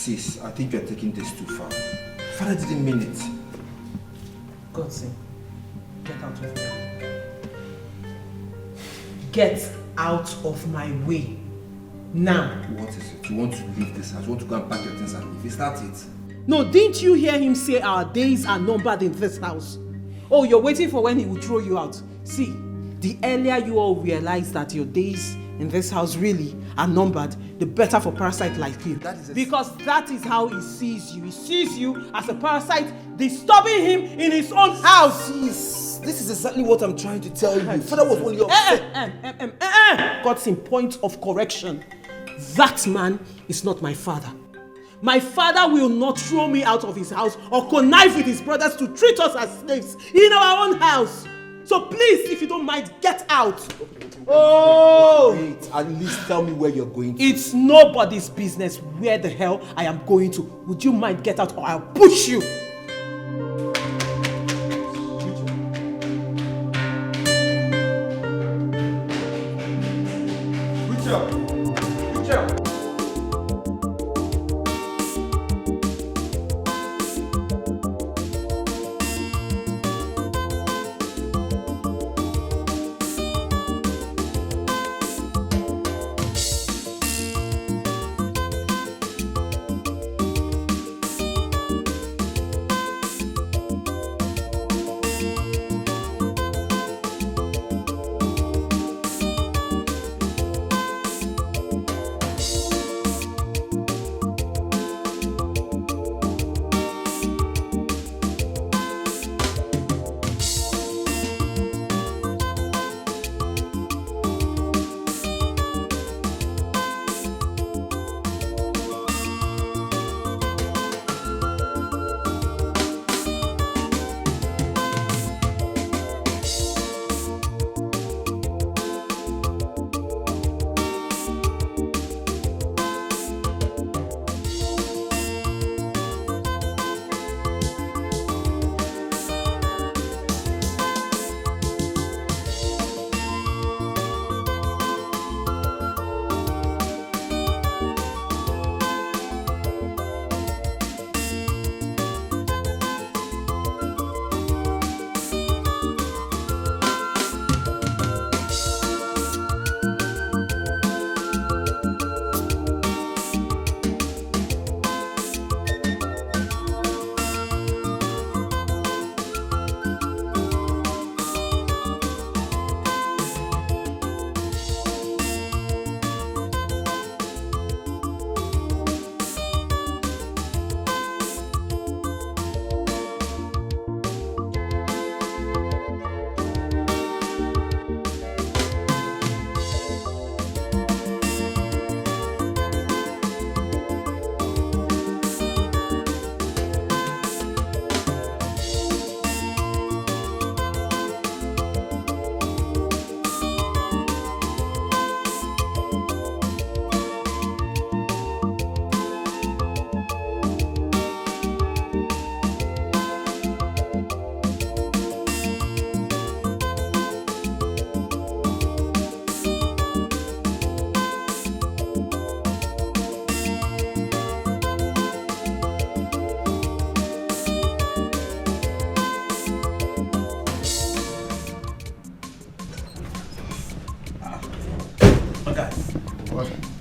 Sis, I think you're taking this too far. Father didn't mean it. Godson, get out of my way. Get out of my way. Now. What is it? You want to leave this house? You want to go and pack your things and leave? Is that it? No, didn't you hear him say our days are numbered in this house? Oh, you're waiting for when he will throw you out. See, the earlier you all realize that your days in this house really are numbered, the better for parasite like you. Because that is how he sees you. He sees you as a parasite disturbing him in his own house. Sis, this is exactly what I'm trying to tell you. Father was only upset. God's point of correction. That man is not my father. My father will not throw me out of his house or connive with his brothers to treat us as slaves in our own house. So please, if you don't mind, get out. Wait, at least tell me where you're going to. It's nobody's business where the hell I am going to. Would you mind get out or I'll push you? Good job.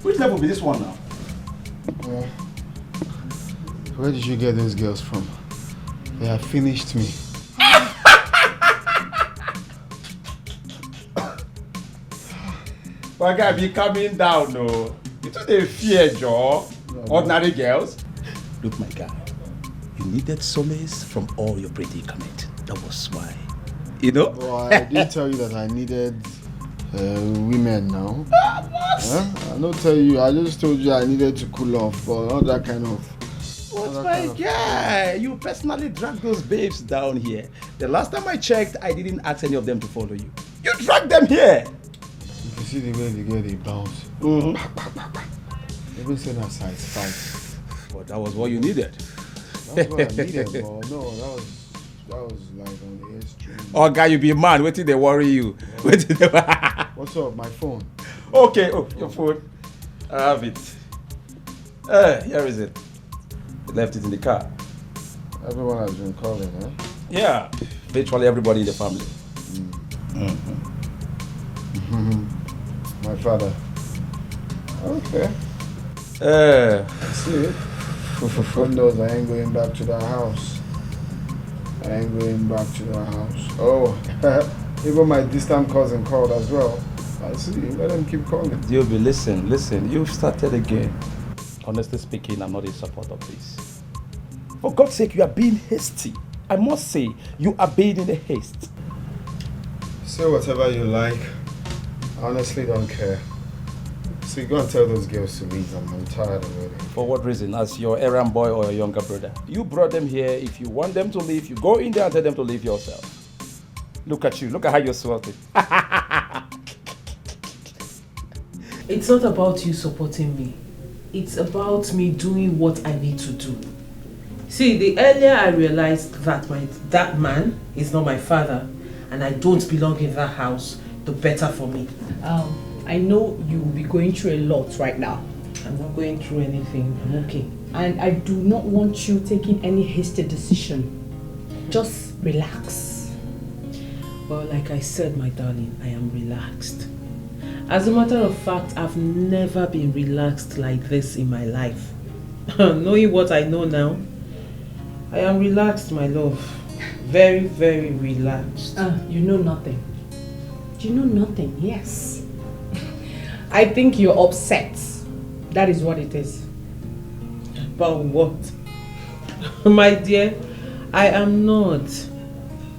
Which level be this one now? Where did you get those girls from? They have finished me. My guy, be coming down, no. You took a fear, Joe. Ordinary girls. Look, my guy, you needed solace from all your predicament. That was why. You know? Well, I didn't tell you that I needed women now. What? I don't tell you. I just told you I needed to cool off, but not that kind of. What, my guy? You personally dragged those babes down here. The last time I checked, I didn't ask any of them to follow you. You dragged them here. If you see the way the girl they bounce. Even saying that size 5. But that was what you needed. That's what I needed, but no, that was like on the extreme. Oh, guy, you be mad. Wait till they worry you. Yeah. What's up? My phone. Okay, oh, your phone. I have it. Here is it. Left it in the car. Everyone has been calling, eh? Yeah, virtually everybody in the family. My father. Okay. See, God knows I ain't going back to that house. I ain't going back to that house. Oh, even my distant cousin called as well. I see. Let them keep calling. Diobi, listen. You've started again. Honestly speaking, I'm not in support of this. For God's sake, you are being hasty. I must say, you are being in a haste. Say whatever you like. I honestly don't care. See, go and tell those girls to leave. I'm tired already. For what reason? As your errand boy or your younger brother? You brought them here. If you want them to leave, you go in there and tell them to leave yourself. Look at you. Look at how you're sweating. It's not about you supporting me. It's about me doing what I need to do. See, the earlier I realized that that man is not my father and I don't belong in that house, the better for me. I know you will be going through a lot right now. I'm not going through anything. I'm okay. And I do not want you taking any hasty decision. Just relax. Well, like I said, my darling, I am relaxed. As a matter of fact, I've never been relaxed like this in my life. Knowing what I know now, I am relaxed, my love. Very, very relaxed. You know nothing. You know nothing, yes. I think you're upset. That is what it is. About what? My dear, I am not.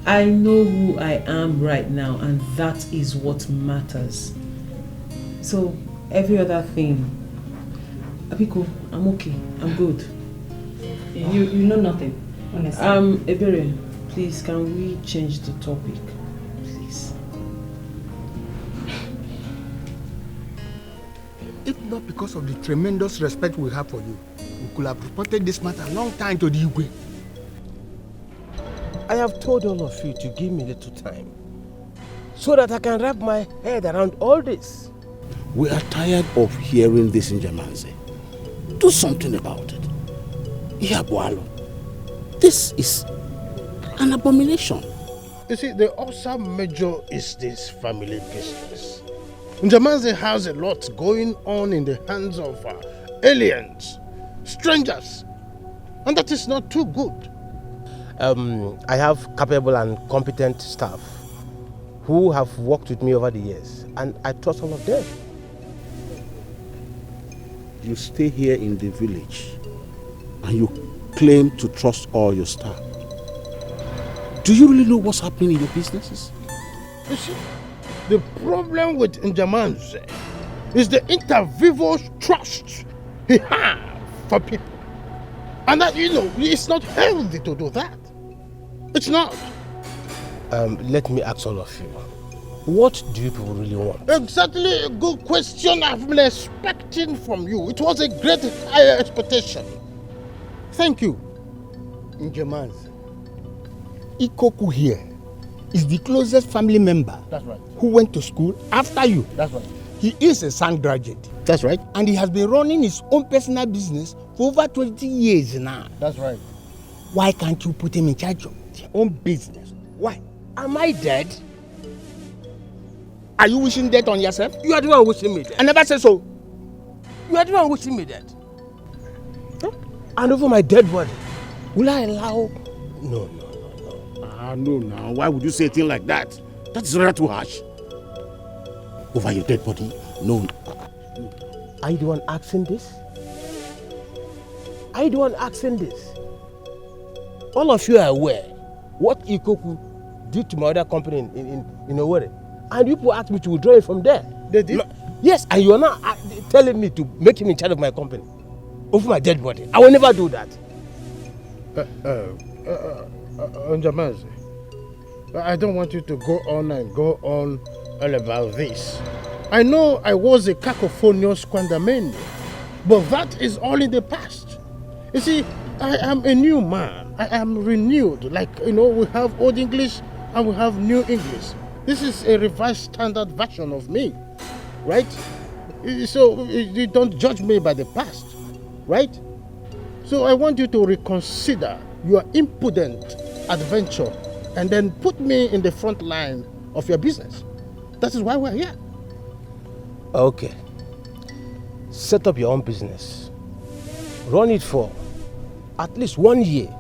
I know who I am right now, and that is what matters. So, every other thing, Abiko, I'm okay. I'm good. You know nothing, honestly. Ebere, please, can we change the topic? Please. If not because of the tremendous respect we have for you, we could have reported this matter a long time to the igwe. I have told all of you to give me a little time so that I can wrap my head around all this. We are tired of hearing this in Jamanze. Do something about it. Ihabualo, this is an abomination. You see, the Osa major is this family business. Jamanze has a lot going on in the hands of aliens, strangers, and that is not too good. I have capable and competent staff who have worked with me over the years, and I trust all of them. You stay here in the village and you claim to trust all your staff. Do you really know what's happening in your businesses? You see, the problem with Njamanze is the inter-vivos trust he has for people. And that, it's not healthy to do that. It's not. Let me ask all of you, what do you people really want? Exactly a good question I've been expecting from you. It was a great higher expectation. Thank you. Njamanze, Ikoku here is the closest family member. That's right. Who went to school after you. That's right. He is a SAN graduate. That's right. And he has been running his own personal business for over 20 years now. That's right. Why can't you put him in charge of your own business? Why? Am I dead? Are you wishing death on yourself? You are the one wishing me dead. I never said so. You are the one wishing me dead. Huh? And over my dead body, will I allow... No. No, now. Why would you say a thing like that? That's rather too harsh. Over your dead body? No. Are you the one asking this? Are you the one asking this? All of you are aware what Ikoku did to my other company in Owerri. And you people asked me to withdraw it from there. They did? Yes, and you are now telling me to make him in charge of my company over my dead body. I will never do that. Njamanze, I don't want you to go on all about this. I know I was a cacophonious Kwandamende, but that is all in the past. You see, I am a new man. I am renewed. Like, we have Old English and we have New English. This is a revised standard version of me, right? So you don't judge me by the past, right? So I want you to reconsider your impudent adventure and then put me in the front line of your business. That is why we're here. Okay. Set up your own business. Run it for at least 1 year.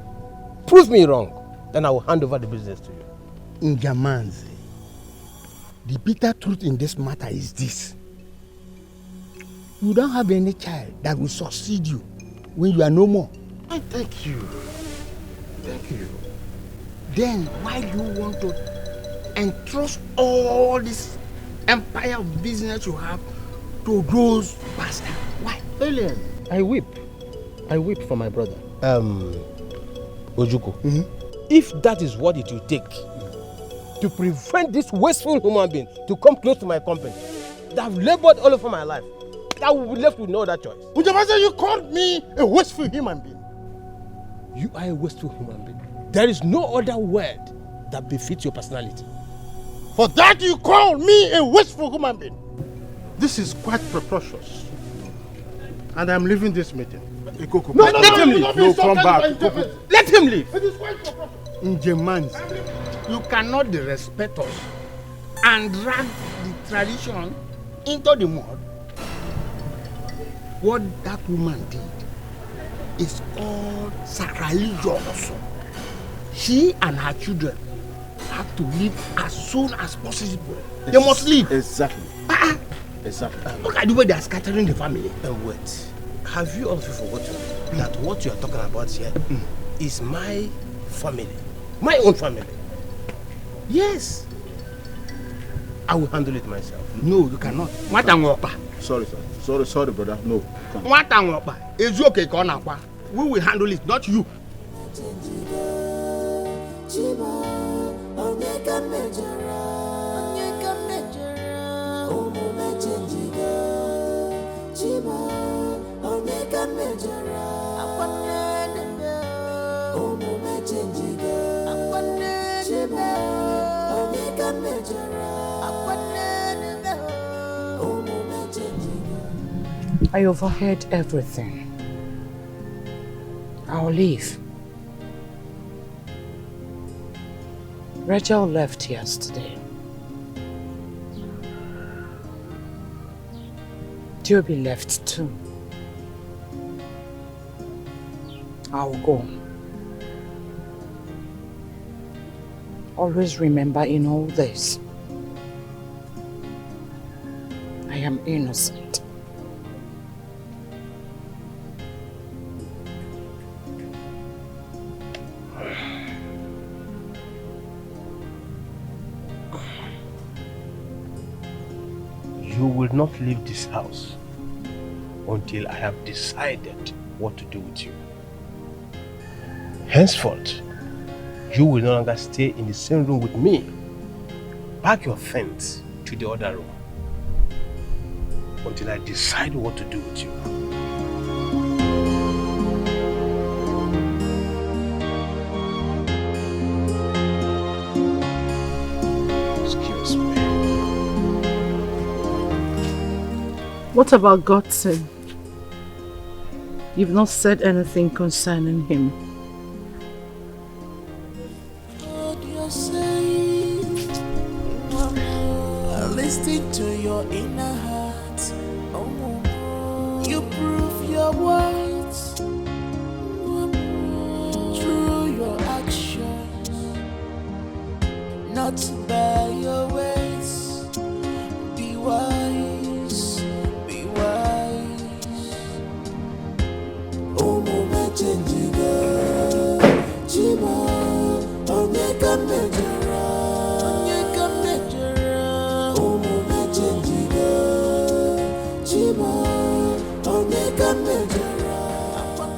Prove me wrong. Then I will hand over the business to you. Njamanze, the bitter truth in this matter is this. You don't have any child that will succeed you when you are no more. I thank you. Thank you. Then why do you want to entrust all this empire of business you have to those bastards? Why? Alien, I weep. I weep for my brother. Ojuko, if that is what it will take to prevent this wasteful human being to come close to my company that I've labored all over my life, I will be left with no other choice. Ujamasa, you called me a wasteful human being. You are a wasteful human being. There is no other word that befits your personality. For that you call me a wasteful human being. This is quite preposterous. And I'm leaving this meeting. No, let him leave. No, come back. Let him leave. It is quite preposterous. Njamanze, you cannot disrespect us and drag the tradition into the mud. What that woman did is called sacrilegious. She and her children have to leave as soon as possible. They must leave. Exactly. Exactly. Look at the way they are scattering the family. Wait. Have you also forgotten that what you are talking about here is my family? My own family. Yes. I will handle it myself. No, you cannot. Sorry, sir. Sorry, brother. No. We will handle it, not you. I overheard everything. I'll leave. Rachel left yesterday. Joby left too. I'll go. Always remember in all this, I am innocent. You will not leave this house until I have decided what to do with you. Henceforth, you will no longer stay in the same room with me. Pack your things to the other room until I decide what to do with you. Excuse me. What about Godson? You've not said anything concerning him. Listen to your inner heart. Oh, you prove your words through your actions, not by your ways. Be wise, be wise. Oh, mama, Chima, oh, make a major.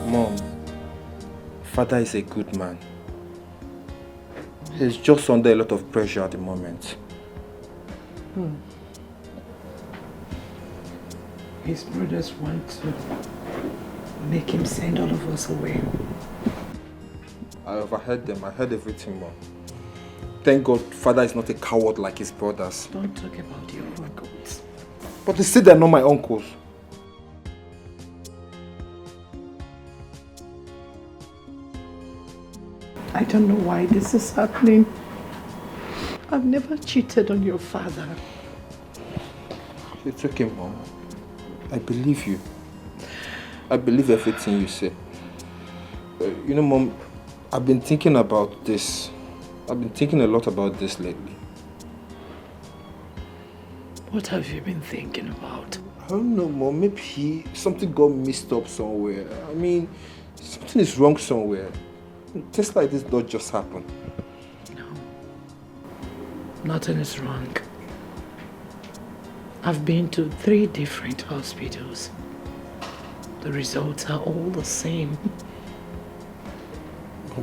Mom, Father is a good man. He's just under a lot of pressure at the moment. His brothers want to make him send all of us away. I overheard them. I heard everything, Mom. Thank God Father is not a coward like his brothers. Don't talk about your uncles. But they say they're not my uncles. I don't know why this is happening. I've never cheated on your father. It's okay, Mom. I believe you. I believe everything you say. You know, Mom, I've been thinking about this. I've been thinking a lot about this lately. What have you been thinking about? I don't know, Mom. Maybe something got mixed up somewhere. I mean, something is wrong somewhere. Things like this don't just happen. No. Nothing is wrong. I've been to 3 different hospitals. The results are all the same.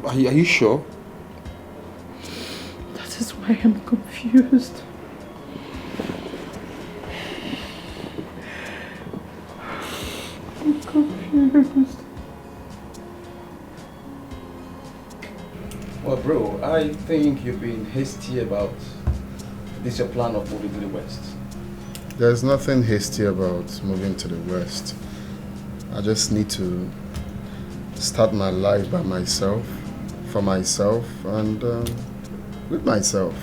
Are you sure? That is why I'm confused. I'm confused. Well, bro, I think you've been hasty about this your plan of moving to the West. There's nothing hasty about moving to the West. I just need to start my life by myself, for myself, and with myself.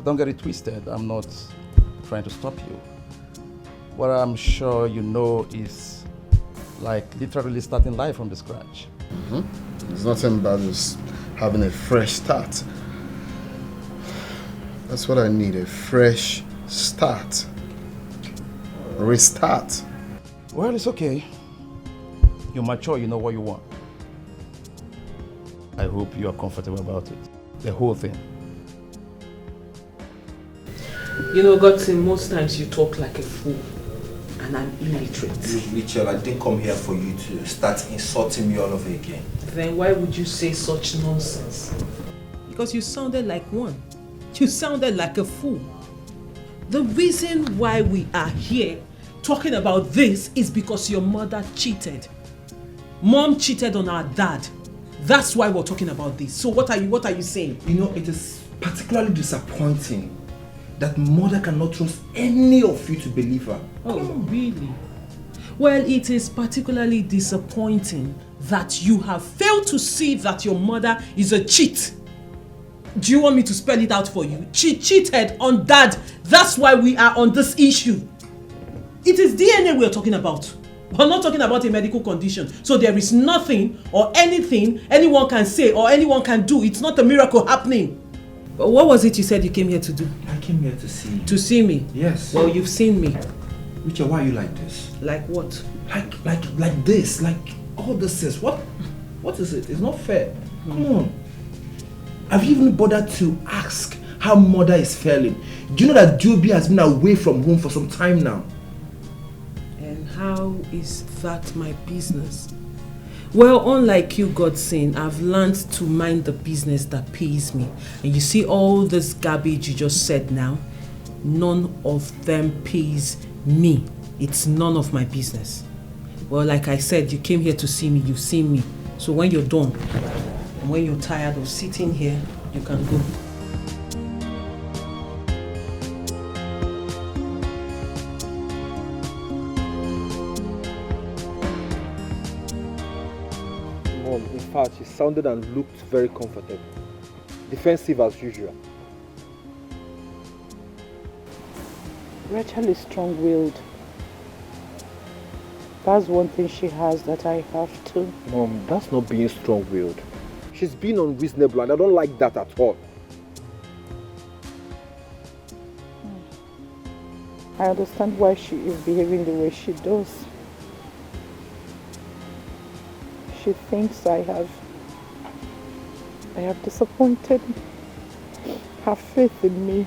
Don't get it twisted. I'm not trying to stop you. What I'm sure you know is like literally starting life from the scratch. There's nothing bad as having a fresh start. That's what I need, a fresh start. Restart. Well, it's okay. You're mature, you know what you want. I hope you are comfortable about it. The whole thing. You know, Godson, most times you talk like a fool. And I'm illiterate. Mitchell, I didn't come here for you to start insulting me all over again. Then why would you say such nonsense? Because you sounded like one. You sounded like a fool. The reason why we are here talking about this is because your mother cheated. Mom cheated on our dad. That's why we're talking about this. So what are you saying? You know, it is particularly disappointing that mother cannot trust any of you to believe her. Oh, really? Well, it is particularly disappointing that you have failed to see that your mother is a cheat. Do you want me to spell it out for you? She cheated on dad. That's why we are on this issue. It is DNA we are talking about. We're not talking about a medical condition. So there is nothing or anything anyone can say or anyone can do. It's not a miracle happening. But what was it you said you came here to do? I came here to see you. To see me? Yes. Well, you've seen me. Richard, why are you like this? Like what? Like this. Like all this is. What is it? It's not fair. Come on. Have you even bothered to ask how mother is faring? Do you know that Joby has been away from home for some time now? And how is that my business? Well, unlike you, Godson, I've learned to mind the business that pays me. And you see all this garbage you just said now? None of them pays me. It's none of my business. Well, like I said, you came here to see me, you've seen me. So when you're done, and when you're tired of sitting here, you can go. Mom, in fact, she sounded and looked very comfortable. Defensive as usual. Rachel is strong-willed. That's one thing she has that I have too. Mom, that's not being strong-willed. She's being unreasonable and I don't like that at all. I understand why she is behaving the way she does. She thinks I have disappointed her faith in me.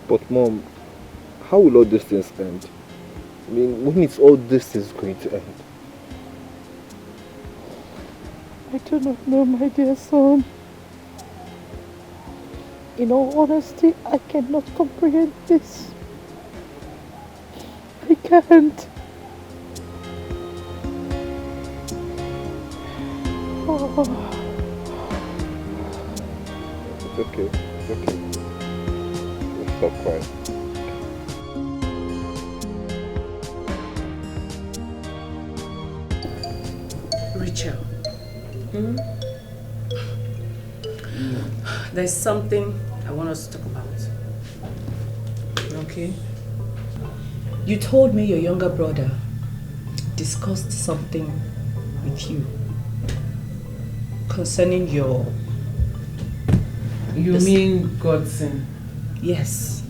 But Mom, how will all these things end? I mean, when is all this is going to end? I do not know, my dear son. In all honesty, I cannot comprehend this. I can't. Oh. It's okay. It's okay. Stop crying. Rachel, there's something I want us to talk about. Okay. You told me your younger brother discussed something with you concerning your... You mean Godson? Yes.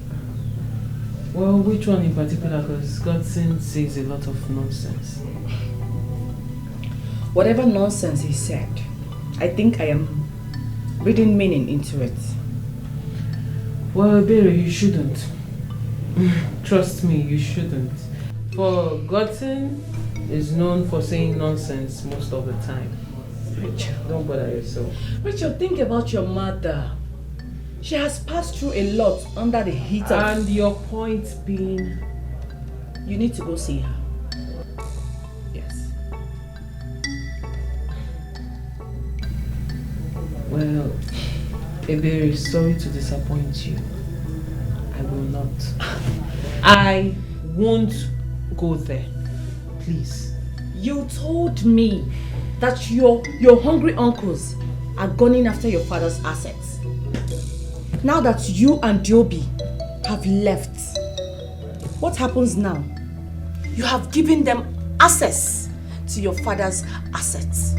Well, which one in particular? Because Godson says a lot of nonsense. Whatever nonsense he said, I think I am reading meaning into it. Well, Berry, you shouldn't. Trust me, you shouldn't. For Godson is known for saying nonsense most of the time. Rachel, don't bother yourself. Rachel, think about your mother. She has passed through a lot under the heat of... And your point being... You need to go see her. Yes. Well, Ebere, sorry to disappoint you. I will not. I won't go there. Please. You told me that your hungry uncles are gunning after your father's assets. Now that you and Joby have left, what happens now? You have given them access to your father's assets.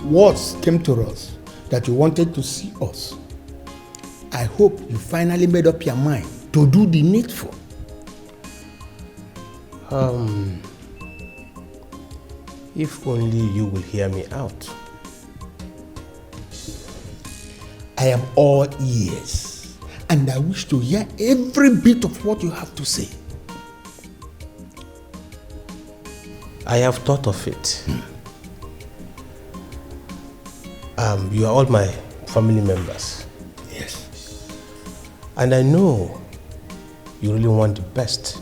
Words came to us that you wanted to see us. I hope you finally made up your mind to do the needful. If only you will hear me out. I am all ears, and I wish to hear every bit of what you have to say. I have thought of it. You are all my family members. Yes. And I know you really want the best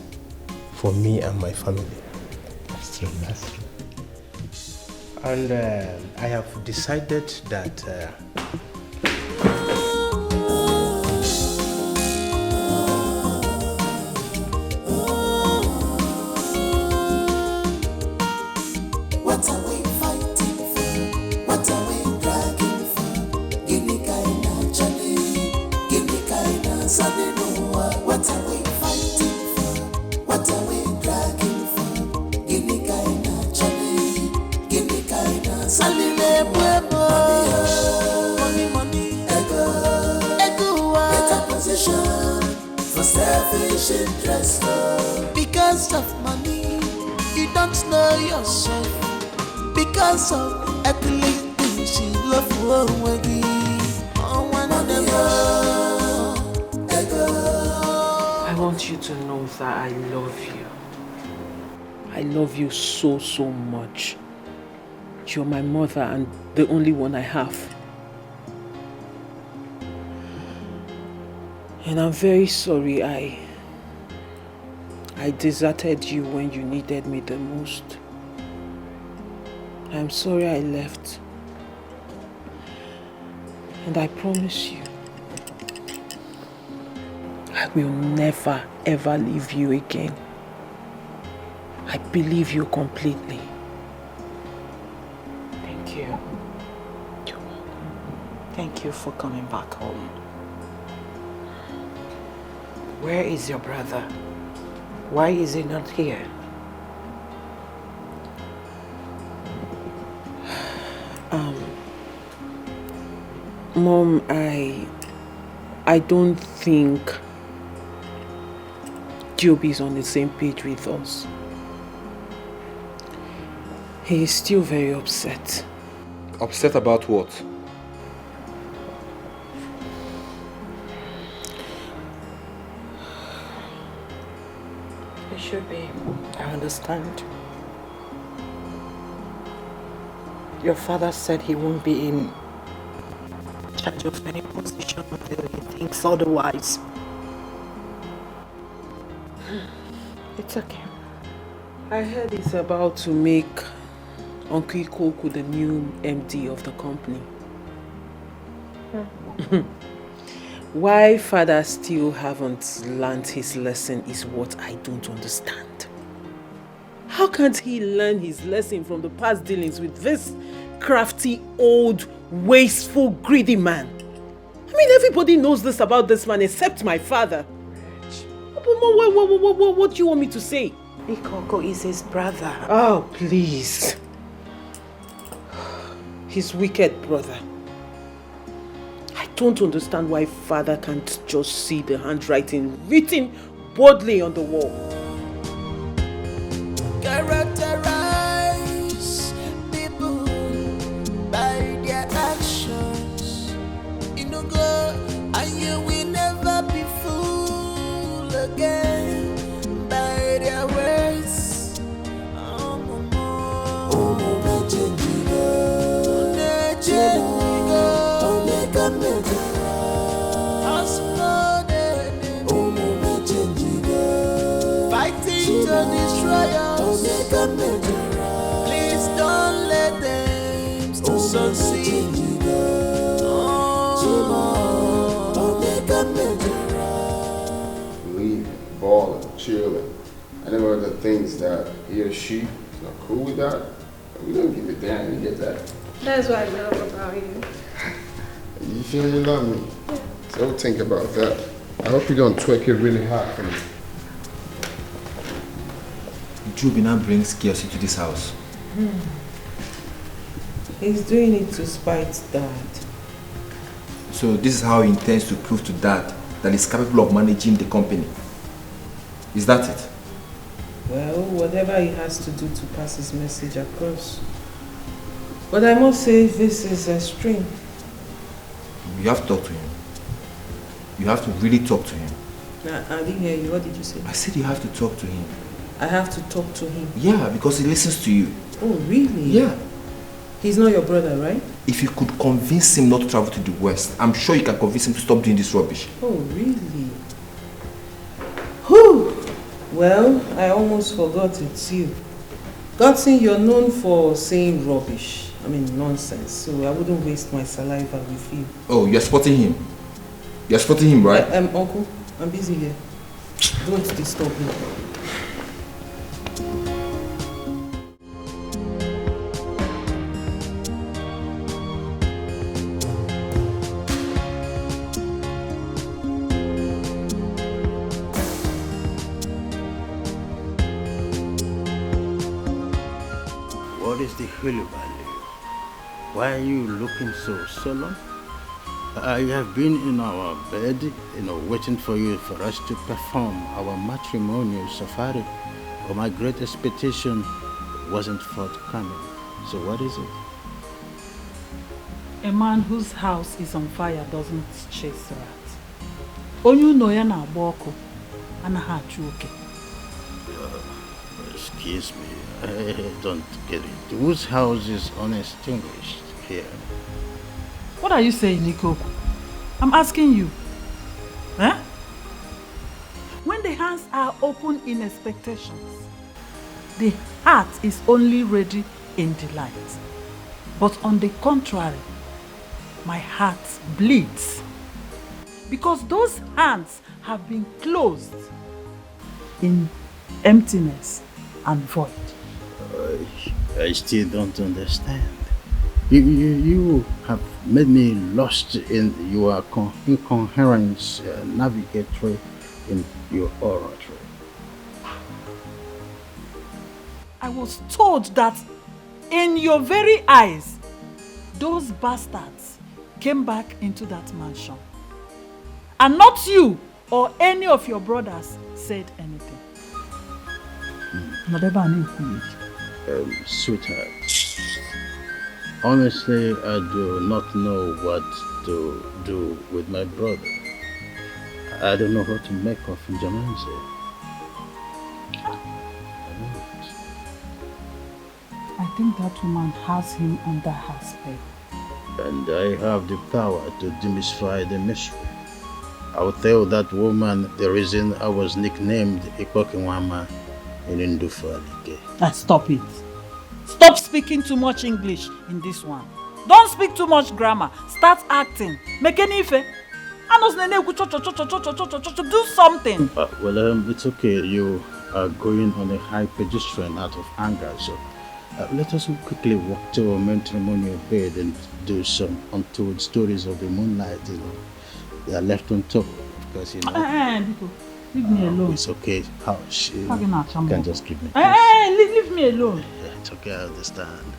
for me and my family. That's true, that's true. And I have decided that what are we fighting for? What are we dragging for? Gini kaina chali, gini kaina sadinua. What are we fighting for? What are we dragging for? Gini kaina chali, gini kaina saline pueblo. Money, ego, better position for selfish interest. Because of money, you don't know yourself. Because of earthly things, you love worry. I want you to know that I love you. I love you so, so much. You're my mother and the only one I have. And I'm very sorry I deserted you when you needed me the most. I'm sorry I left. And I promise you, I will never ever leave you again. I believe you completely. Thank you. You're welcome. Thank you for coming back home. Where is your brother? Why is he not here? Mom, I don't think Joby is on the same page with us. He is still very upset. Upset about what? should be. I understand. Your father said he won't be in charge of any position until he thinks otherwise. It's okay. I heard he's about to make Uncle Ikoku the new MD of the company. Why father still haven't learned his lesson is what I don't understand. How can't he learn his lesson from the past dealings with this crafty, old, wasteful, greedy man? I mean, everybody knows this about this man except my father. What do you want me to say? Ikoko is his brother. Oh, please. His wicked brother. I don't understand why father can't just see the handwriting written boldly on the wall. Characterize people by their actions. You know, go and you will never be fooled again by their words. Oh, mama. Oh, mama, fighting to destroy us. Please don't let them to succeed. Leaving, balling, chilling. And then the things that he or she is not cool with that. We don't give a damn, you get that? That's what I love about you. You feel you love me? So think about that. I hope you don't twerk it really hard for me. Juby now brings chaos into this house. He's doing it to spite Dad. So this is how he intends to prove to Dad that he's capable of managing the company. Is that it? Well, whatever he has to do to pass his message across. But I must say, this is extreme. You have to talk to him. You have to really talk to him. I didn't hear you. What did you say? I said you have to talk to him. I have to talk to him? Yeah, because he listens to you. Oh, really? Yeah. He's not your brother, right? If you could convince him not to travel to the West, I'm sure you can convince him to stop doing this rubbish. Oh, really? Whew! Well, I almost forgot it's you. Godson, you're known for saying rubbish. I mean, nonsense. So I wouldn't waste my saliva with you. Oh, you're spotting him? You're spotting him, right? Uncle, I'm busy here. Don't disturb me. What is the hullabaloo? Why are you looking so solemn? I have been in our bed, waiting for you, for us to perform our matrimonial safari. But my great expectation wasn't forthcoming. So what is it? A man whose house is on fire doesn't chase rats. Onyu no ya na agba ọkụ anaghị achụ oke. Excuse me, I don't get it. Whose house is unextinguished here? What are you saying, Ikoku? I'm asking you. Eh? When the hands are open in expectations, the heart is only ready in delight. But on the contrary, my heart bleeds. Because those hands have been closed in emptiness and void. I still don't understand. You have made me lost in your incoherence navigatory in your oratory. I was told that in your very eyes, those bastards came back into that mansion. And not you or any of your brothers said anything. Sweetheart, honestly, I do not know what to do with my brother. I don't know what to make of Njamanze. think that woman has him under her spell. And I have the power to demystify the mystery. I will tell that woman the reason I was nicknamed Ikokinwama in Ndufalike. Stop it. Stop speaking too much English in this one. Don't speak too much grammar. Start acting. Make any ife. Do something. Well, it's okay. You are going on a high pedestrian out of anger, so let us quickly walk to a matrimonial bed and do some untold stories of the moonlight. You know, they are left on top because leave me alone. It's okay. How she can just give me. Leave me alone. Yeah, it's okay. I understand.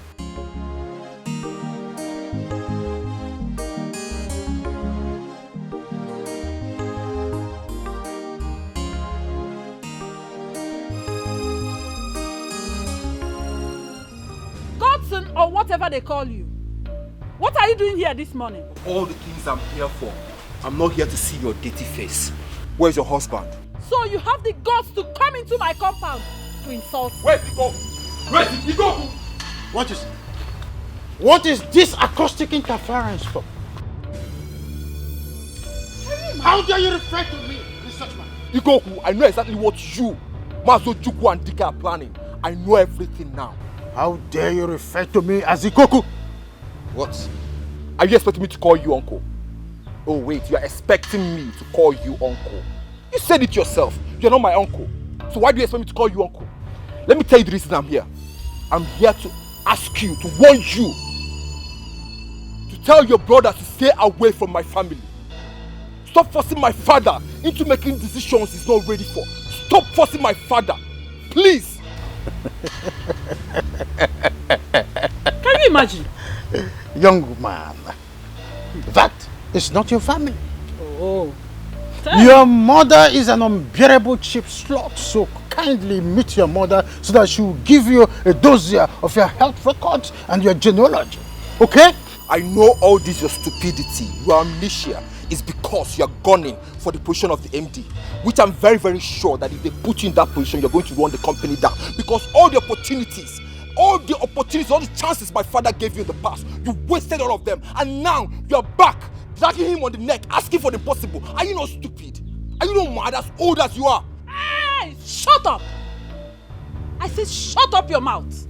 Or whatever they call you. What are you doing here this morning? All the things I'm here for. I'm not here to see your dirty face. Where's your husband? So you have the guts to come into my compound to insult me. Where's he go? Where's he go? What is this acoustic interference for? How dare you refer to me in such manner? Igoku, I know exactly what you, Mazo Juku and Dika are planning. I know everything now. How dare you refer to me as Ikoku? What? Are you expecting me to call you uncle? Oh wait, you are expecting me to call you uncle. You said it yourself. You're not my uncle. So why do you expect me to call you uncle? Let me tell you the reason I'm here. I'm here to ask you, to warn you, to tell your brother to stay away from my family. Stop forcing my father into making decisions he's not ready for. Stop forcing my father. Please. Can you imagine? Young man, that is not your family. Oh. Your mother is an unbearable cheap slut, so kindly meet your mother so that she will give you a dossier of your health records and your genealogy. Okay? I know all this your stupidity, your amnesia is because you are gunning for the position of the MD, which I'm very, very sure that if they put you in that position, you're going to run the company down. Because all the opportunities, all the chances my father gave you in the past, you wasted all of them. And now you're back, dragging him on the neck, asking for the possible. Are you not stupid? Are you not mad as old as you are? Hey, shut up! I said shut up your mouth.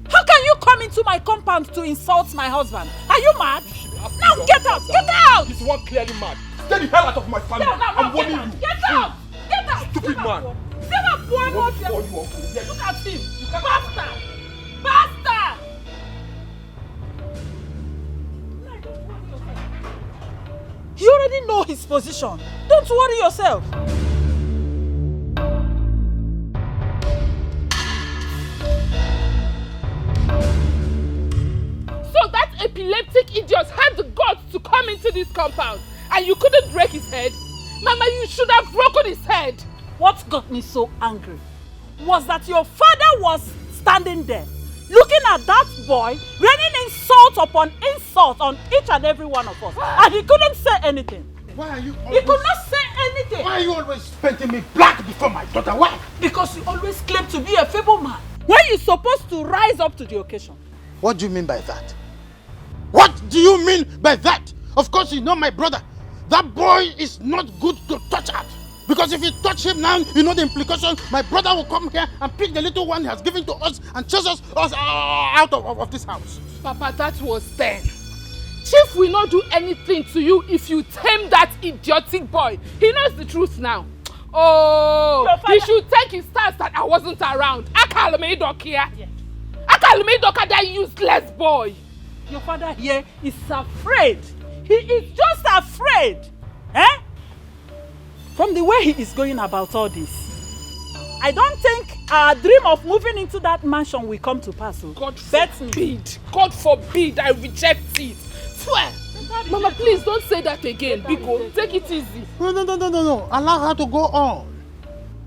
How can you come into my compound to insult my husband? Are you mad? Now get out! Get out! This one clearly mad. Stay the hell out of my family. I'm warning you. Get out! Get out! Stupid man. Get out, boy! Look at him! Bastard! Bastard! You already know his position. Don't worry yourself. So that epileptic idiot had the guts to come into this compound and you couldn't break his head? Mama, you should have broken his head. What got me so angry was that your father was standing there, looking at that boy, raining insult upon insult on each and every one of us. And he couldn't say anything. Why are you always... He could not say anything. Why are you always painting me black before my daughter? Why? Because you always claim to be a feeble man when you're supposed to rise up to the occasion. What do you mean by that? What do you mean by that? Of course you know my brother. That boy is not good to touch at. Because if you touch him now, you know the implication. My brother will come here and pick the little one he has given to us and chase us out of this house. Papa, that was then. Chief will not do anything to you if you tame that idiotic boy. He knows the truth now. Oh, he should take his stance that I wasn't around. Akalumedok here. Akalumedok, that useless boy. Your father here is afraid. He is just afraid. Eh? From the way he is going about all this, I don't think our dream of moving into that mansion will come to pass. God forbid. God forbid. I reject it. Swear. Mama, please don't say that again. Biko, take it easy. No. Allow her to go on.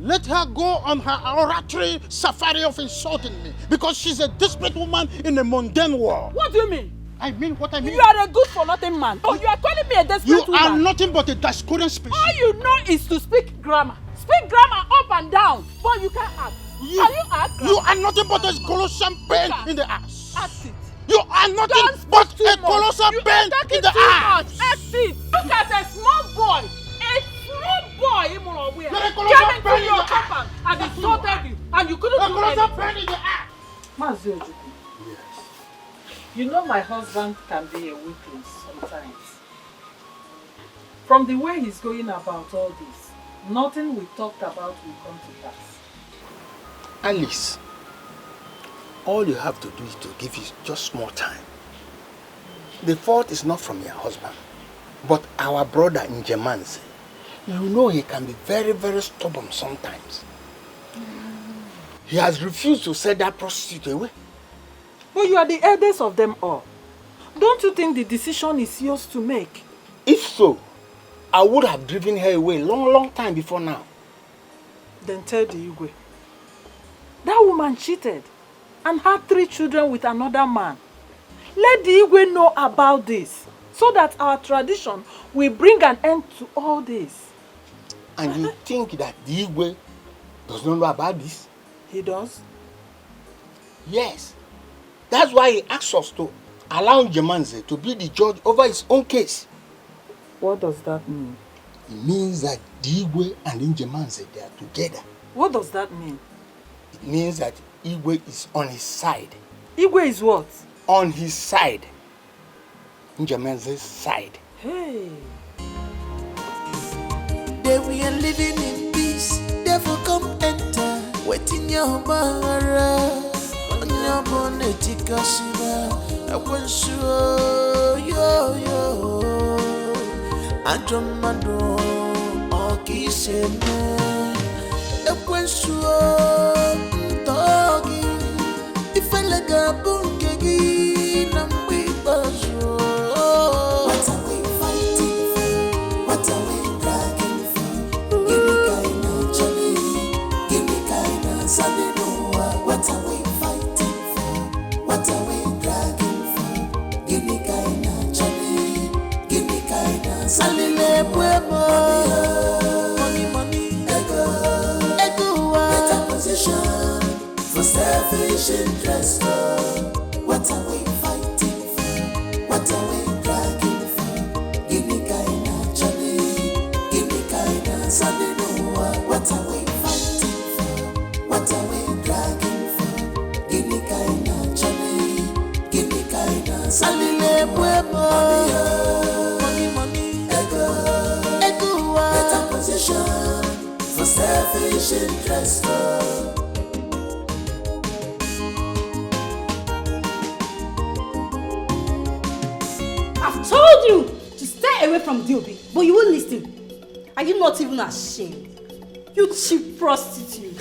Let her go on her oratory safari of insulting me because she's a desperate woman in a mundane world. What do you mean? I mean what I mean. You are a good-for-nothing man. Oh, you are calling me a desperate woman. You are nothing but a Dascorian species. All you know is to speak grammar. Speak grammar up and down, but you can't act. You are nothing but a colossal pain in the ass. Act it. You are nothing but a colossal pain in the ass. Act it. Look at a small boy. A small boy. Came into your compound and insulted you. And you couldn't do anything. Pain in the ass. Mazi Ojukwu. Yes. You know my husband can be a weakling sometimes. From the way he's going about all this, nothing we talked about will come to pass. Alice, all you have to do is to give you just more time. The fault is not from your husband, but our brother in Jemanze. You know he can be very, very stubborn sometimes. He has refused to send that prostitute away. But you are the eldest of them all. Don't you think the decision is yours to make? If so, I would have driven her away long time before now. Then tell the igwe. That woman cheated and had 3 children with another man. Let the igwe know about this so that our tradition will bring an end to all this. And you think that the igwe does not know about this? He does? Yes. That's why he asks us to allow Jemanze to be the judge over his own case. What does that mean? It means that Igwe and Jemanze, they are together. What does that mean? It means that Igwe is on his side. Igwe is what? On his side. Jemanze's side. Hey. There we are living in peace. Therefore come enter. Waiting your mara. On your bonnet, Kashiba. I want sure yo. Adromado, Okisheme, Equensua, Doggy, if I like a bunkegi, Nambi Bajo. What are we fighting for? What are we dragging for? Give me kind of Johnny, give me kind of Saninoa. What are we fighting for? What are we dragging for? Give me kind of Johnny, give me kind of Salile Pueblo, money, ego, better position for selfish interest. What are we fighting for? What are we dragging for? Give me kind of Johnny, give me kind of Sunday Noah. What are we fighting for? What are we dragging for? Give me kind of Johnny, give me kind of Salile Pueblo. For selfish interest. I've told you to stay away from Diobi, but you won't listen. Are you not even ashamed? You cheap prostitute.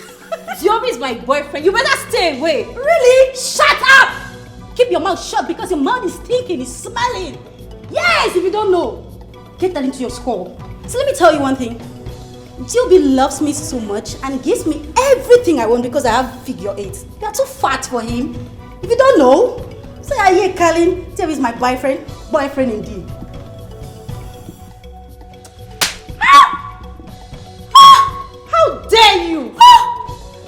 Diobi is my boyfriend. You better stay away. Really? Shut up! Keep your mouth shut because your mouth is stinking, it's smelling. Yes, if you don't know, get that into your skull. So let me tell you one thing. Diobi loves me so much and gives me everything I want because I have figure 8. You are too fat for him. If you don't know, say I hear Colin, Diobi is my boyfriend. Boyfriend indeed. How dare you? You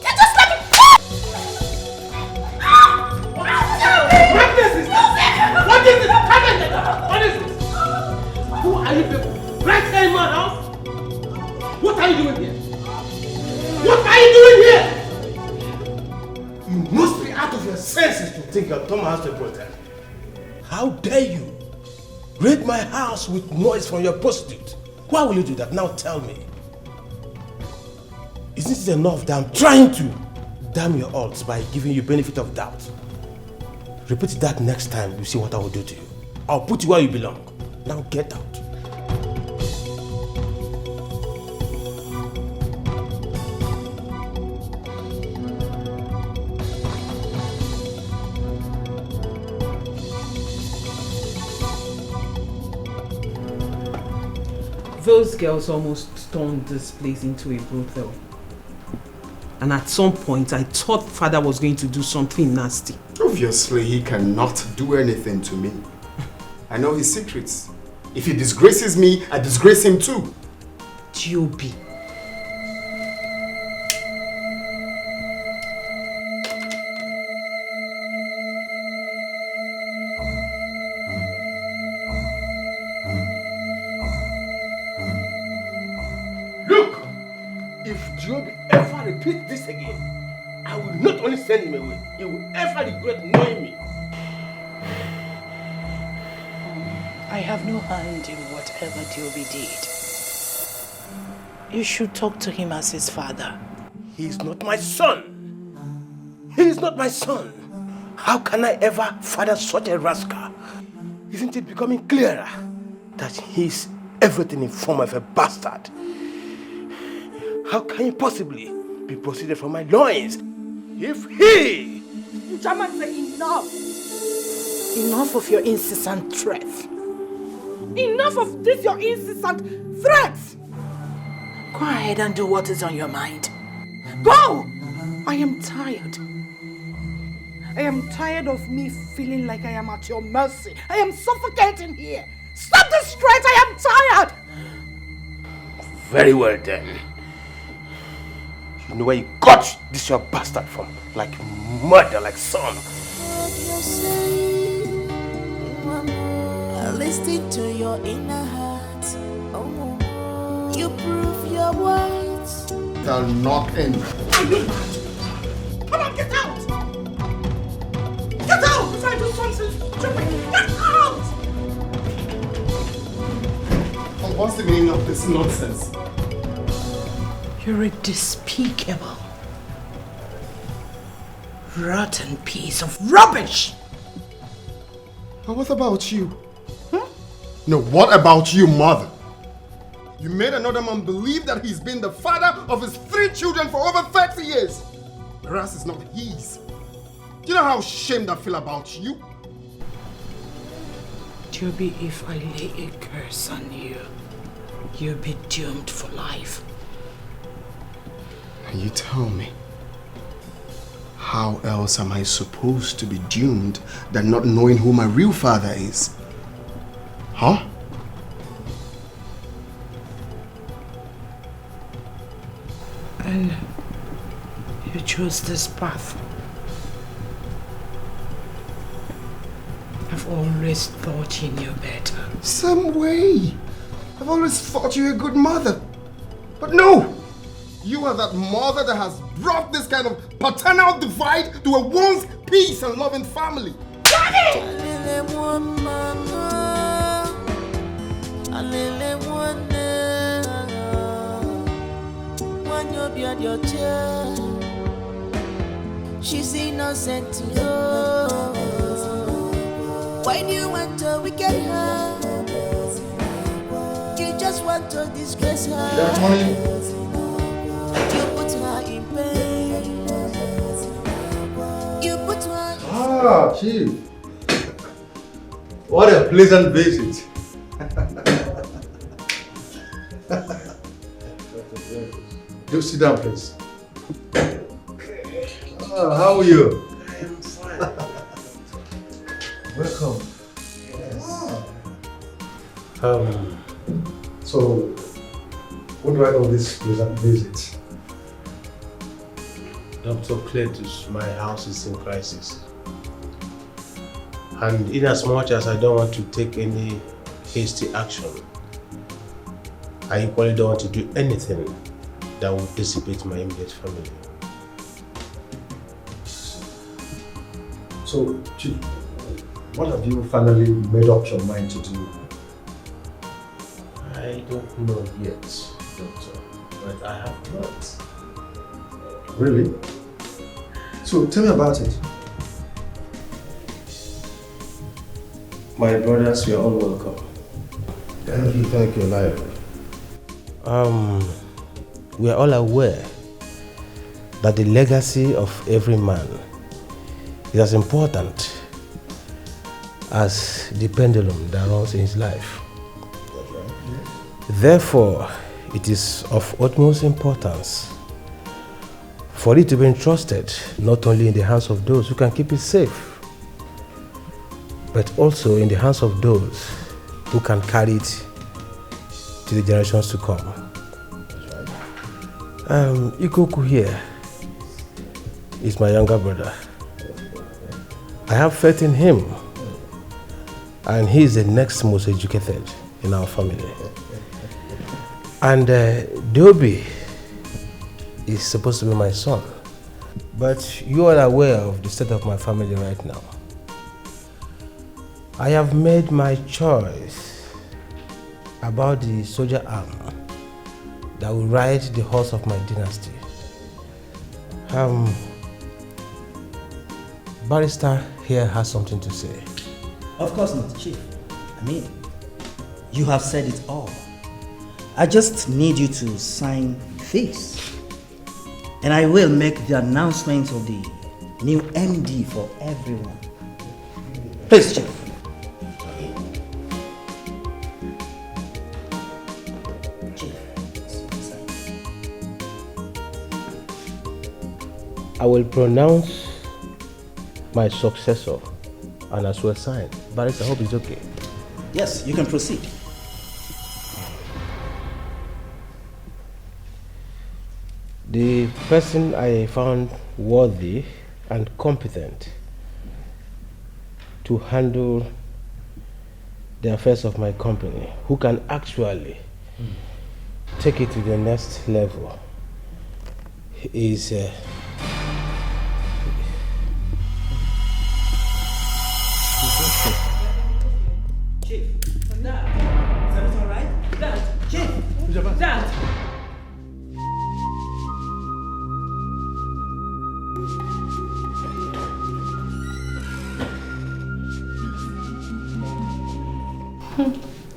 just let me. What is this? What is this? Who are you people? Right here in my house? What are you doing here? What are you doing here? You must be out of your senses to think your Thomas has to protect. How dare you raid my house with noise from your prostitute? Why will you do that? Now tell me. Isn't it enough that I'm trying to damn your odds by giving you benefit of doubt? Repeat that next time, you see what I will do to you. I'll put you where you belong. Now get out. Those girls almost turned this place into a brothel. And at some point, I thought father was going to do something nasty. Obviously, he cannot do anything to me. I know his secrets. If he disgraces me, I disgrace him too. Diobi. repeat this again, I will not only send him away, he will ever regret knowing me. I have no hand in whatever Diobi did. You should talk to him as his father. He is not my son. He is not my son. How can I ever father such a rascal? Isn't it becoming clearer that he is everything in form of a bastard? How can he possibly be proceeded from my loins if he... German, say enough! Enough of your incessant threats. Enough of this, your incessant threats! Go ahead and do what is on your mind. Go! I am tired. I am tired of me feeling like I am at your mercy. I am suffocating here. Stop the strife! I am tired! Very well then. You know where you got this your bastard from? Like murder, like son. Listen to your inner heart. Oh, you prove your words. Shall not end. Come on, get out! Get out! Before I do something stupid! Get out! What's the meaning of this nonsense? You're a despicable, rotten piece of rubbish! And what about you? No, what about you, mother? You made another man believe that he's been the father of his 3 children for over 30 years. Whereas it's not his. Do you know how ashamed I feel about you? Diobi, if I lay a curse on you, you'll be doomed for life. And you tell me, how else am I supposed to be doomed than not knowing who my real father is? Huh? And you chose this path. I've always thought you knew better. Some way. I've always thought you were a good mother. But no! You are that mother that has brought this kind of paternal divide to a once peace and loving family. Daddy! Your child, she's innocent to you. When you want to wicked her, you just want to disgrace her. You put her in pain. You put her in Ah, Chief. What a pleasant visit. Do sit down, please. How are you? I am fine. Welcome. Yes. So, what do I owe this pleasant visit? Dr. Cletus, my house is in crisis. And in as much as I don't want to take any hasty action, I equally don't want to do anything that will dissipate my immediate family. So, Chief, what have you finally made up your mind to do? I don't know yet, Doctor, but I have plans. Really? So, tell me about it. My brothers, you are all welcome. Thank you, Lion. We are all aware that the legacy of every man is as important as the pendulum that runs in his life. Therefore, it is of utmost importance for it to be entrusted not only in the hands of those who can keep it safe, but also in the hands of those who can carry it to the generations to come. Ikoku here is my younger brother. I have faith in him, and he is the next most educated in our family. And Diobi is supposed to be my son. But you are aware of the state of my family right now. I have made my choice about the soldier arm that will ride the horse of my dynasty. Barrister here has something to say. Of course not, Chief. I mean, you have said it all. I just need you to sign this. And I will make the announcement of the new MD for everyone. Please, Chief. I will pronounce my successor and as well sign. Barrister, I hope it's okay. Yes, you can proceed. The person I found worthy and competent to handle the affairs of my company, who can actually take it to the next level, is Chief, Dad, is everything all right? Dad, Chief, Dad.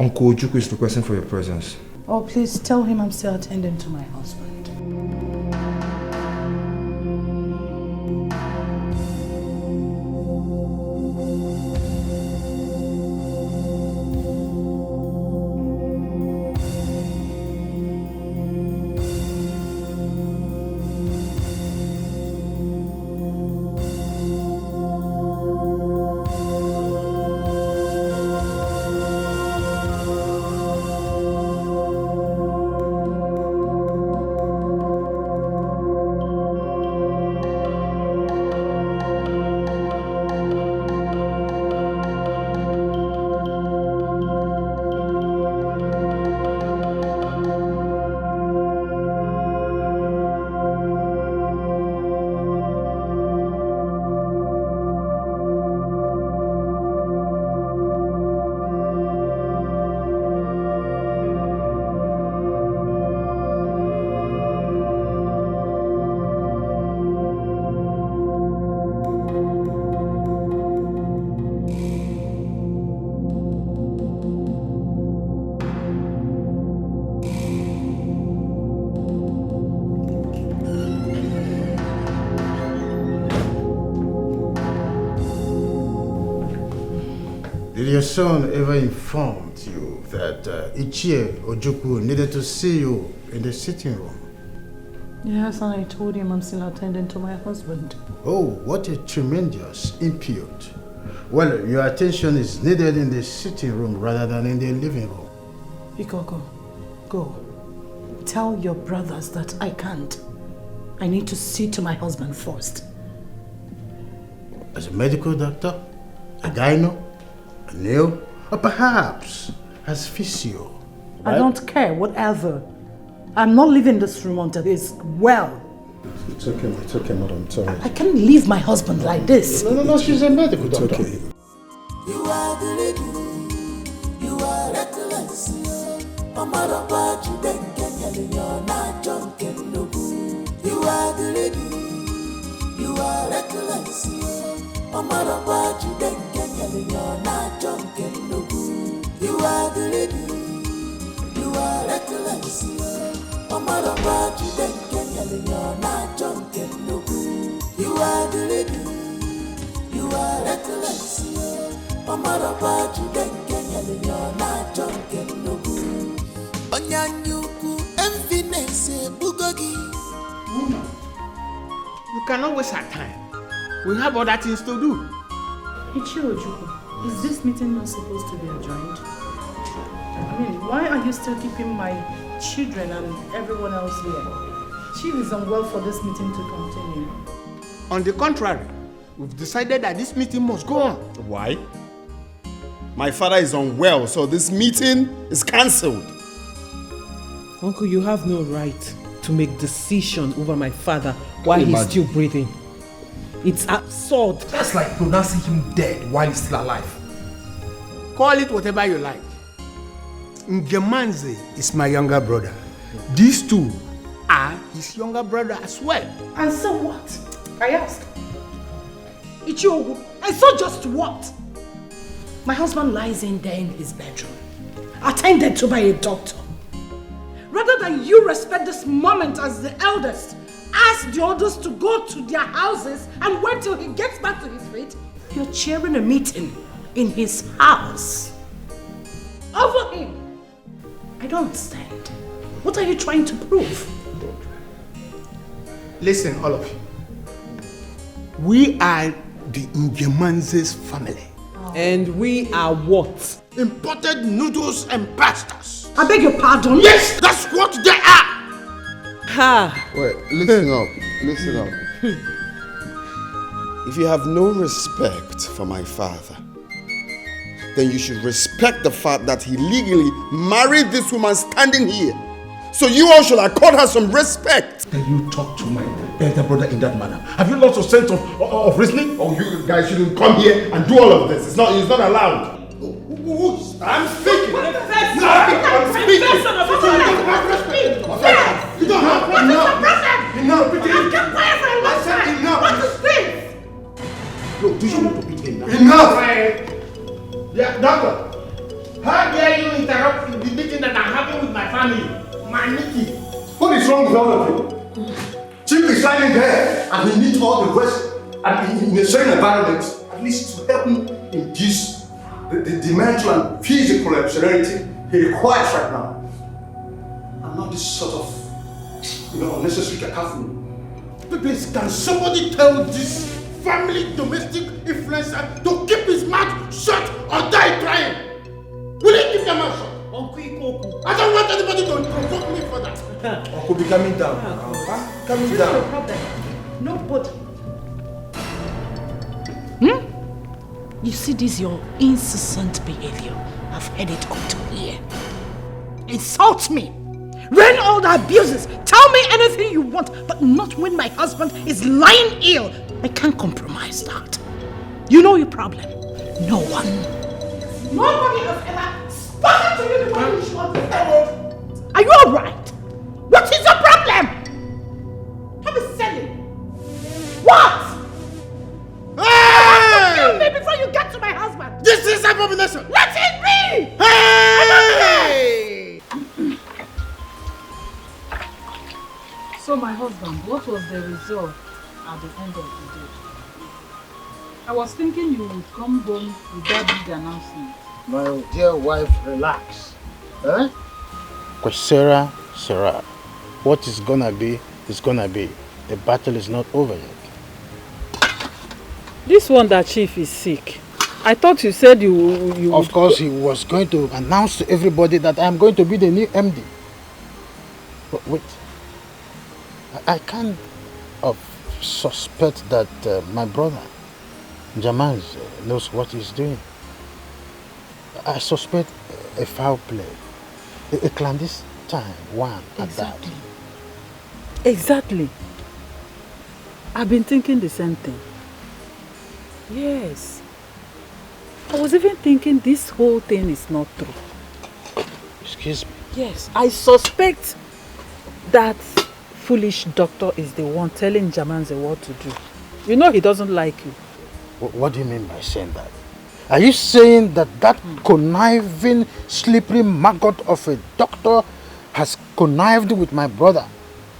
Uncle Ojukwu is requesting for your presence. Oh, please tell him I'm still attending to my husband. Did your son ever inform you that Ichie Ojukwu needed to see you in the sitting room? Yes, and I told him I'm still attending to my husband. Oh, what a tremendous impute. Well, your attention is needed in the sitting room rather than in the living room. Ikoko, go. Tell your brothers that I can't. I need to see to my husband first. As a medical doctor? A gyno? A nail? Or perhaps as physio? I don't care, whatever. I'm not leaving this room until he's well. It's okay, madam. Sorry. I can't leave my husband like this. No, she's a medical doctor. You are the lady, you are reckless. Omara you then can you're not drunken no. You are the lady, you are reckless. Omara you then can you're not drunken no. You are the lady, you are reckless. Omara you then can you're not drunken no. You are the lady, you are reckless. Omara you then can you're not drunken no. Onyanyuku enfinese bugogi. Woman, you cannot waste our time. We have other things to do. Ichie Ojukwu, is this meeting not supposed to be adjourned? I mean, why are you still keeping my children and everyone else here? Chief is unwell for this meeting to continue. On the contrary, we've decided that this meeting must go on. Why? My father is unwell, so this meeting is cancelled. Uncle, you have no right to make decision over my father while he's still breathing. It's absurd. That's like pronouncing him dead while he's still alive. Call it whatever you like. Ngemanze is my younger brother. These two are his younger brother as well. And so what? I ask. Ichiogu, and so just what? My husband lies in there in his bedroom, attended to by a doctor. Rather than you respect this moment as the eldest, ask the others to go to their houses and wait till he gets back to his feet, you're chairing a meeting in his house. Over him. I don't understand. What are you trying to prove? Listen, all of you. We are the Ngemanze's family. And we are what? Imported noodles and pastas. I beg your pardon? Yes, that's what they are. Ha! Wait, listen up. Listen up. If you have no respect for my father, then you should respect the fact that he legally married this woman standing here. So you all should accord her some respect. Can you talk to my elder brother in that manner? Have you lost your sense of reasoning? Oh, you guys shouldn't come here and do all of this. It's not allowed. I'm speaking. I'm speaking. You don't have enough. Enough. I've kept quiet for a long time. Enough. What is this? Look, do you want to beat him now? Enough. Yeah, doctor. How dare you interrupt the meeting that I'm having with my family? My meeting. What is wrong with all of you? Chief is standing there and he needs all the rest and in a certain environment, at least to help him induce the mental and physical serenity he requires right now. I'm not this sort of, unnecessary cacophony. Please, can somebody tell this family domestic influencer to keep his mouth shut or die trying? Will he keep their mouth shut? I don't want anybody to provoke me for that. Uncle, be coming down. Coming down. No problem. Nobody. You see this your incessant behavior. I've heard it up to here. Insult me. Rain all the abuses. Tell me anything you want, but not when my husband is lying ill. I can't compromise that. You know your problem. No one. Nobody has ever spoken to you the way you should. Are you alright? What is your problem? Have a selling. What? Hey! Tell me before you get to my husband. This is abomination. Let it be. Hey! So my husband, what was the result at the end of the day? I was thinking you would come home with that big announcement. My dear wife, relax. Eh? Because Sarah, what is gonna be is gonna be. The battle is not over yet. This one that chief is sick. I thought you said you Of course, he was going to announce to everybody that I'm going to be the new MD. But wait. I can't suspect that my brother, Jamaz, knows what he's doing. I suspect a foul play. A clandestine one at that. Exactly. I've been thinking the same thing. Yes. I was even thinking this whole thing is not true. Excuse me? Yes. I suspect that foolish doctor is the one telling Jamanze what to do. You know he doesn't like you. What do you mean by saying that? Are you saying that conniving, slippery maggot of a doctor has connived with my brother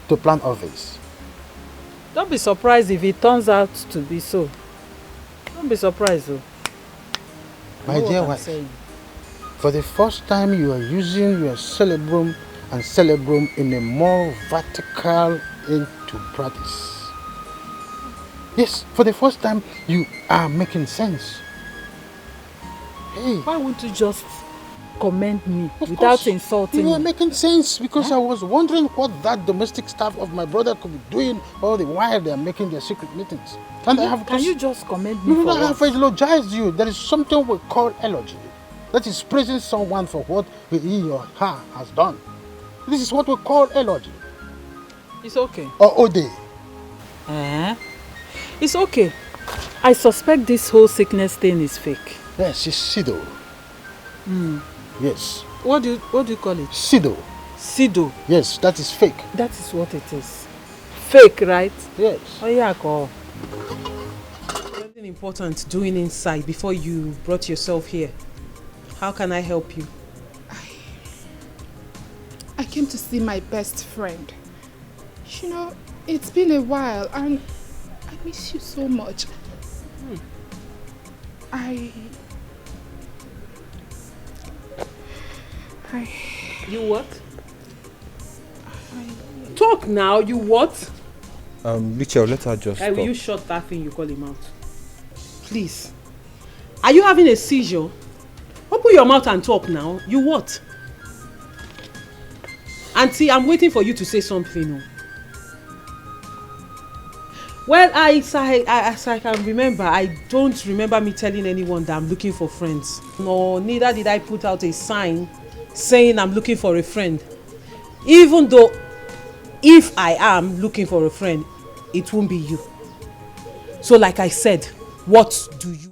to plan all this? Don't be surprised if it turns out to be so. Don't be surprised though. My dear wife, for the first time you are using your cerebrum and cerebrum in a more vertical into practice. Yes, for the first time you are making sense. Hey. Why won't you just commend me without insulting me? You are making sense because I was wondering what that domestic staff of my brother could be doing all the while they are making their secret meetings. And Can you just commend me No, for I have eulogized you. There is something we call eulogy. That is praising someone for what he or her has done. This is what we call eulogy. It's okay. Or Ode? It's okay. I suspect this whole sickness thing is fake. Yes, it's Sido. Yes. What do you call it? Sido. Sido. Yes, that is fake. That is what it is. Fake, right? Yes. Oh yeah, go. Something important doing inside before you brought yourself here. How can I help you? I came to see my best friend. You know, it's been a while and I miss you so much. You what? Talk now, you what? Mitchell, let her just Will talk. you shut that thing you call him out? Please. Are you having a seizure? Open your mouth and talk now. You what? Auntie, I'm waiting for you to say something. Well, as I can remember, I don't remember me telling anyone that I'm looking for friends. No, neither did I put out a sign saying I'm looking for a friend. Even though, if I am looking for a friend, it won't be you. So like I said, what do you